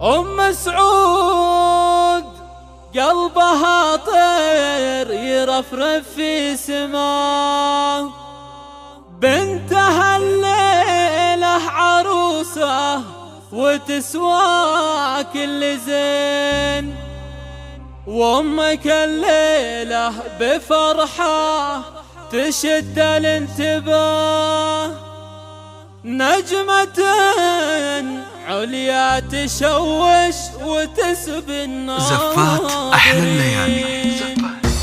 أم سعود قلبها طير يرفرف في سماه، بنتها الليلة عروسة وتسوى كل زين، وامك الليلة بفرحة تشد الانتباه، نجمة عليا تشوش وتسبي الناظرين. زفات أحلى الليالي.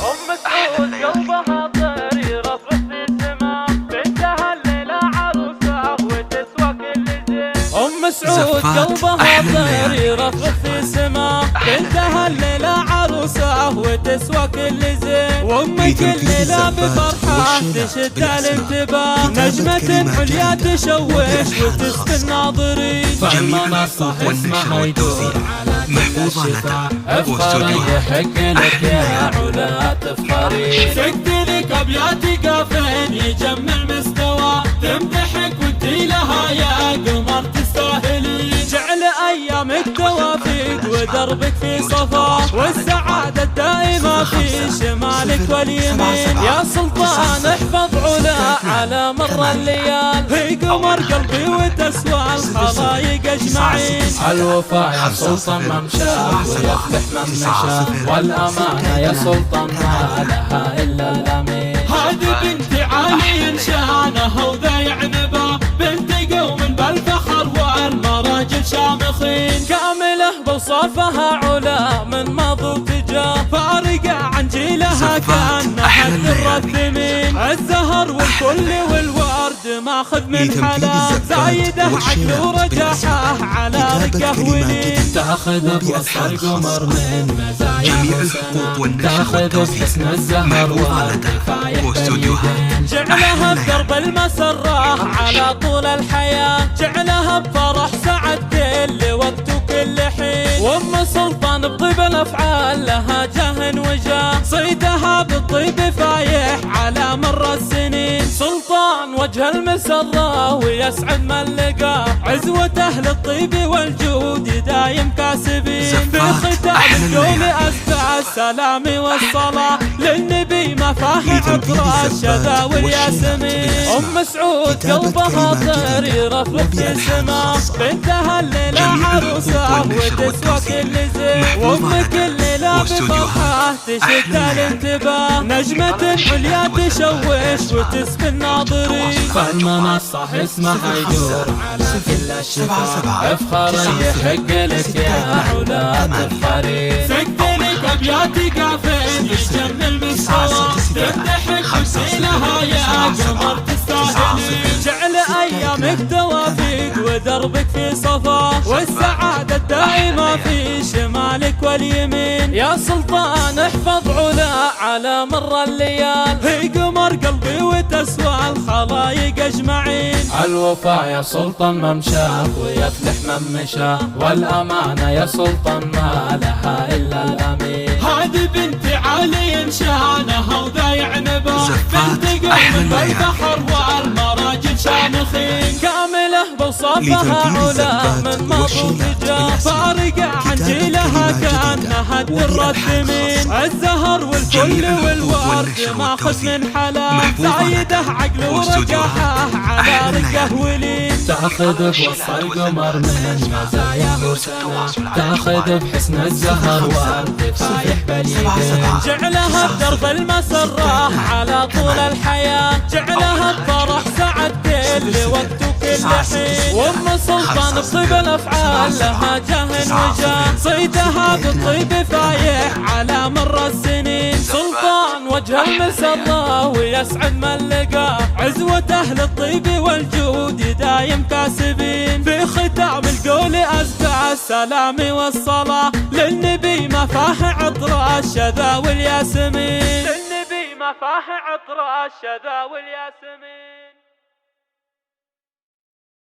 أم سعود قلبها طير يرفرف في السماء، بنتها الليلة عروسة وتسوى كل زين. أم سعود قلبها طير يرفرف في السماء، بنتها الليلة عروسة وتسوى كل زين، وامك الليلة بفرحة تشد الانتباه، نجمة عليا تشوش وتسبي الناظرين. فالمنصة اسمها يدور على محفوظة لدى افخري يحق لك يا علا تفخري، سكت لك ابياتي قافين يجمع مستوى، تمدحك وانتي لها يا قمر تستاهلين، جعل ايامك توافيق ودربك في صفا، والسعادة الدائمة في شمالك واليمين، يا سلطان احفظ علا على مر الليال، هي قمر قلبي وتسوى الخلايق اجمعين. الوفاء يا سلطان ممشى ويفلح من مشى، والامانة يا سلطان ما لها الا الامين، هذه بنت علي شانها وذايع نبا، بنت قوم بالفخر والمراجل شامخين، كاملة بوصافها علا من ماضي وتجاه، فارقة عن جيلها كأنها الدر الثمين، الزهر والكل والورد ماخذ من حلا، زايده عقل ورجاحه على رقه ولين، تاخذ بوصل قمر من مزايا وسنة، تاخذ بحسن الزهر والكفاية باليدين، جعلها بدرب المسرة على طول الحياة، جعلها بفرح سعد كل وقت وكل حين، وام سلطان بطيب الافعال لها جاه وجاه، صيتها بالطيب فايح على مر السنين، سلطان وجه المسرة ويسعد من لقاه، عزوته للطيب والجود دايم كاسبين، بختام القول اسبع السلام والصلاة للنبي مفاهيم عطر الشذا والياسمين. ام سعود قلبها طير يرفرف في السماء، بنتها الليلة عروسة وتسوى كل زين، وامك الليلة بفرحة تشد الانتباه، نجمة عليا تشوش وتسبي الناظرين. فالمنصة اسمها يدور على كل الشفا، افخري يحق لك يا علا تفخري، سكت لك ابياتي قافين يجمع المستوى، تمدحك وسيلها يا قمر تستاهلين، جعل ايامك توافيق ودربك في صفا، والسعادة الدائمة في شمالك واليمين، يا سلطان احفظ علا على مر الليال، هي قمر قلبي وتسوى الخلايق اجمعين. الوفاء يا سلطان ممشى ويفلح من مشى، والامانة يا سلطان ما لها الا الامين، هذه بنت علي شانها وذايع نبا، بنت قوم بالفخر والمراجل شامخين، كاملة بوصافها علا من ماضي وتجاه، فارقة عن جيلها كأنها الدر الثمين، الزهر والكل والورد ماخذ من حلا، زايده عقل ورجاحه على رقه ولين، تاخذ بوصل قمر من مزايا وسنة، تاخذ بحسن الزهر والكفايح باليدين، جعلها بدرب المسرة على طول الحياة، جعلها بفرح سعد كل وقت وكل حين، وام سلطان بطيب الافعال لها جاه وجاه، صيتها بالطيب فايح على مر السنين، سلطان وجه المسرة ويسعد من لقاه، عزوته للطيب والجود دايم كاسبين، في ختام القول أزكى السلام والصلاة للنبي مفاح عطر الشذا والياسمين، للنبي مفاح عطر الشذا والياسمين.